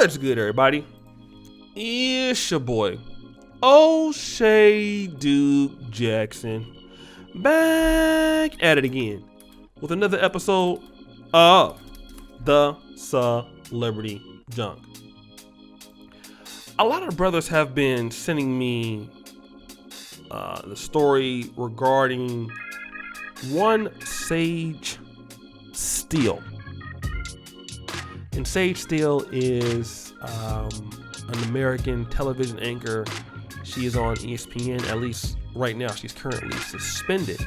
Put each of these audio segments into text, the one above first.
What's good, everybody? It's your boy, O'Shea Duke Jackson, back at it again with another episode of The Celebrity Junk. A lot of brothers have been sending me the story regarding one Sage Steele. And Sage Steele is an American television anchor. She is on ESPN, at least right now. She's currently suspended.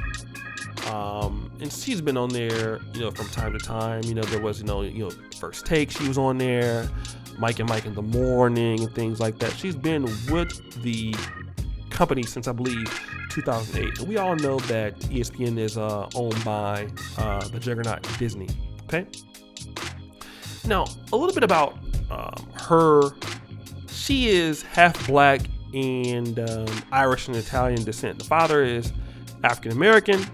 And she's been on there, from time to time. There was, First Take, she was on there. Mike and Mike in the Morning and things like that. She's been with the company since, I believe, 2008. And we all know that ESPN is owned by the juggernaut Disney. Okay. Now, a little bit about her. She is half black and Irish and Italian descent. The father is African American,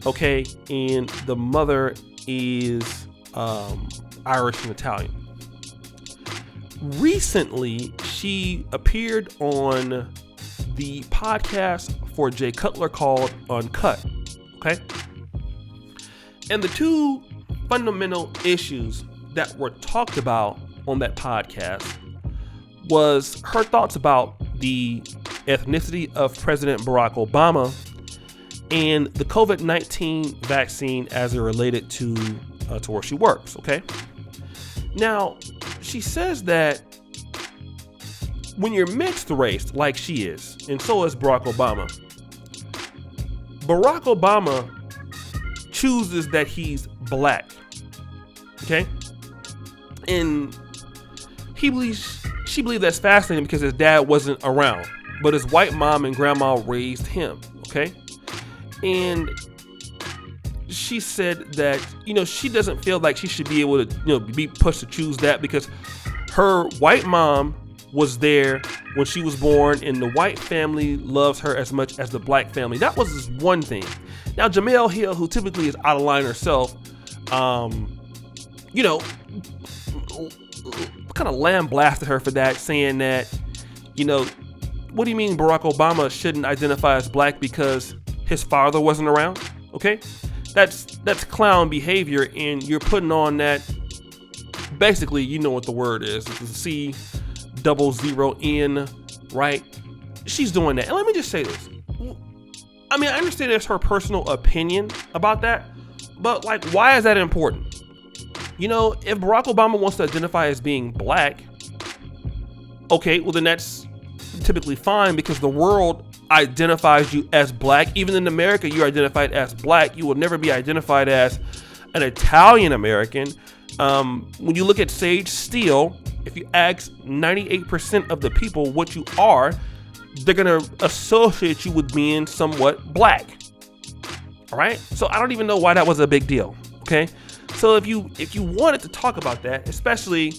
okay, and the mother is Irish and Italian. Recently, she appeared on the podcast for Jay Cutler called Uncut, okay? And the two fundamental issues that were talked about on that podcast was her thoughts about the ethnicity of President Barack Obama and the COVID-19 vaccine as it related to where she works, okay? Now, she says that when you're mixed race like she is, and so is Barack Obama chooses that he's black, okay? And she believes that's fascinating because his dad wasn't around, but his white mom and grandma raised him, okay? And she said that, she doesn't feel like she should be able to, be pushed to choose that because her white mom was there when she was born and the white family loves her as much as the black family. That was one thing. Now, Jemele Hill, who typically is out of line herself, kind of lambasted her for that, saying that, what do you mean Barack Obama shouldn't identify as black because his father wasn't around? Okay, that's clown behavior, and you're putting on that. Basically, you know what the word is. It's a C00N, right? She's doing that. And let me just say this. I mean, I understand it's her personal opinion about that, but why is that important? If Barack Obama wants to identify as being black, okay, well then that's typically fine because the world identifies you as black. Even in America, you're identified as black. You will never be identified as an Italian American. When you look at Sage Steele, if you ask 98% of the people what you are, they're going to associate you with being somewhat black. All right. So I don't even know why that was a big deal. Okay. So if you wanted to talk about that, especially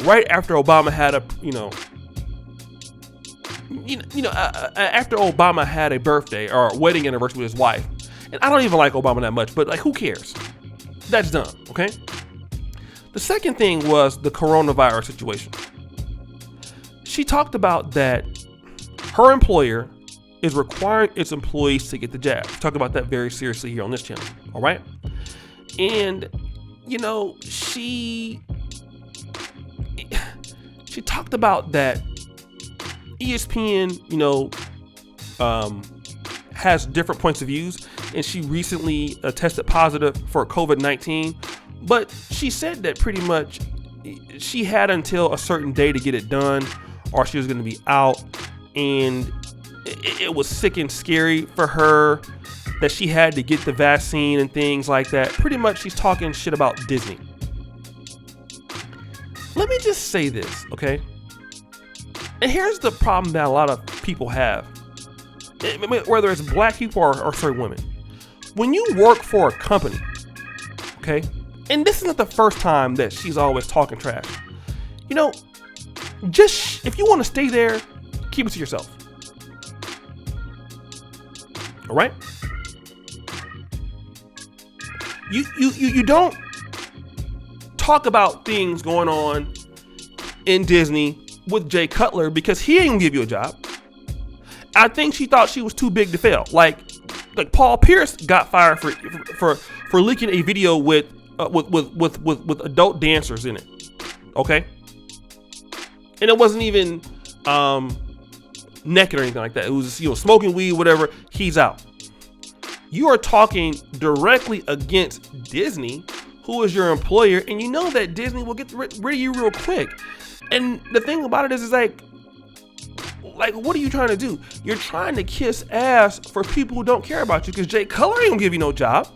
right after Obama had after Obama had a birthday or a wedding anniversary with his wife, and I don't even like Obama that much, but who cares? That's done. Okay. The second thing was the coronavirus situation. She talked about that her employer is requiring its employees to get the jab. We talk about that very seriously here on this channel. All right. And, she talked about that ESPN, has different points of views, and she recently tested positive for COVID-19. But she said that pretty much she had until a certain day to get it done, or she was going to be out. And it was sick and scary for her that she had to get the vaccine and things like that. Pretty much she's talking shit about Disney. Let me just say this, okay? And here's the problem that a lot of people have, whether it's black people or certain women. When you work for a company, okay, and this isn't the first time that she's always talking trash, just if you want to stay there, keep it to yourself. All right? You don't talk about things going on in Disney with Jay Cutler because he ain't gonna give you a job. I think she thought she was too big to fail. Like Paul Pierce got fired for leaking a video with adult dancers in it. Okay, and it wasn't even naked or anything like that. It was, smoking weed, whatever. He's out. You are talking directly against Disney, who is your employer, and you know that Disney will get rid of you real quick. And the thing about it is like, what are you trying to do? You're trying to kiss ass for people who don't care about you because Jay Cutler ain't gonna give you no job.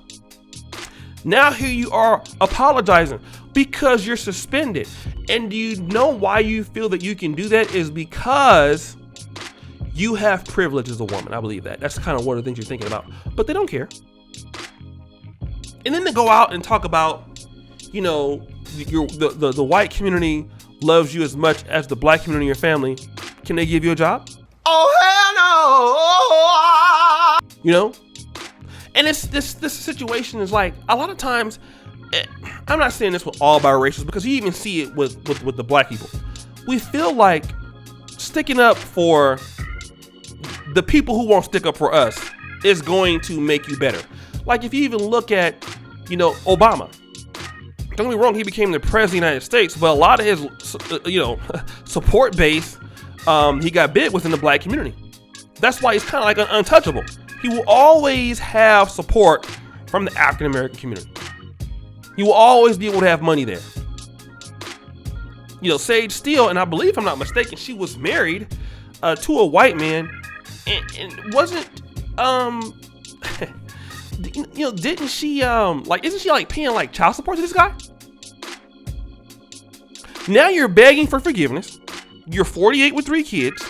Now here you are apologizing because you're suspended. And do you know why you feel that you can do that? Is because you have privilege as a woman. I believe that. That's kind of one of the things you're thinking about. But they don't care. And then they go out and talk about, the white community loves you as much as the black community in your family. Can they give you a job? Oh, hell no. And it's this situation is like, a lot of times, I'm not saying this with all biracials because you even see it with the black people. We feel like sticking up for the people who won't stick up for us is going to make you better. Like if you even look at, Obama. Don't get me wrong, he became the president of the United States, but a lot of his, support base, he got big within the black community. That's why he's kind of like an untouchable. He will always have support from the African American community. He will always be able to have money there. Sage Steele, and I believe, if I'm not mistaken, she was married to a white man, and wasn't, didn't she, isn't she paying child support to this guy? Now you're begging for forgiveness. You're 48 with 3 kids.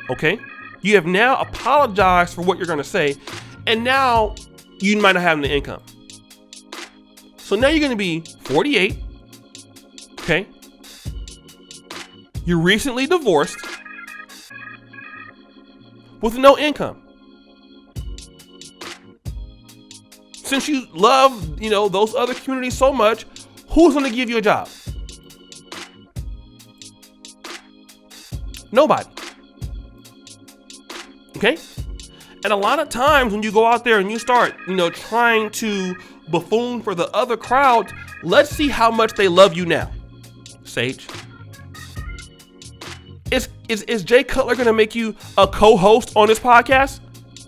Okay. You have now apologized for what you're going to say. And now you might not have the income. So now you're going to be 48. Okay. You're recently divorced with no income. Since you love, those other communities so much, who's going to give you a job? Nobody. Okay? And a lot of times when you go out there and you start, trying to buffoon for the other crowd, let's see how much they love you now. Sage. Is Jay Cutler going to make you a co-host on this podcast?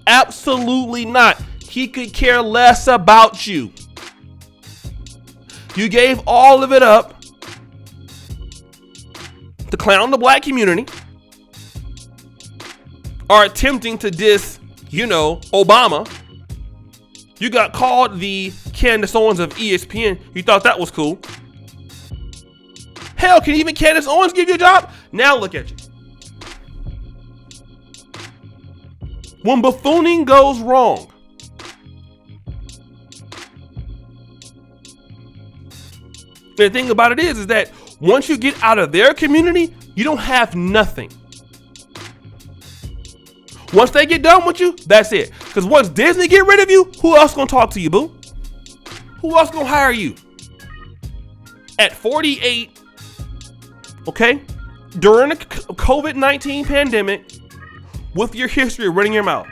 Absolutely not. He could care less about you. You gave all of it up to clown the black community, are attempting to diss, Obama. You got called the Candace Owens of ESPN. You thought that was cool. Hell, can even Candace Owens give you a job? Now look at you. When buffooning goes wrong, the thing about it is that once you get out of their community, you don't have nothing. Once they get done with you, that's it. Because once Disney get rid of you, who else gonna talk to you, boo? Who else gonna hire you? At 48, okay, during the COVID-19 pandemic, with your history of running your mouth,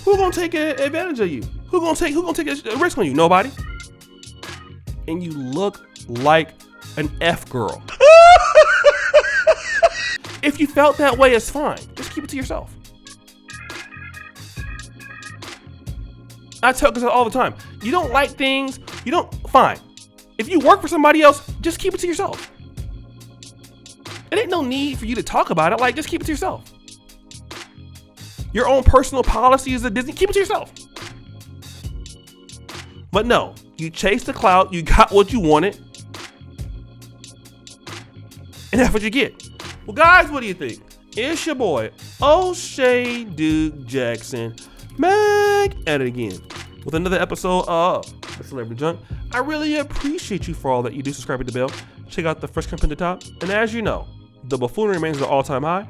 who gonna take advantage of you? Who gonna take a risk on you? Nobody. And you look like an F girl. If you felt that way, it's fine. Just keep it to yourself. I tell this all the time. You don't like things, fine. If you work for somebody else, just keep it to yourself. It ain't no need for you to talk about it. Just keep it to yourself. Your own personal policies at Disney, keep it to yourself. But no, you chased the clout, you got what you wanted, and that's what you get. Well, guys, what do you think? It's your boy, O'Shea Duke Jackson, back at it again with another episode of The Celebrity Junk. I really appreciate you for all that you do. Subscribe to the bell. Check out the first comment at the top. And as you know, the buffoonery remains at an all-time high.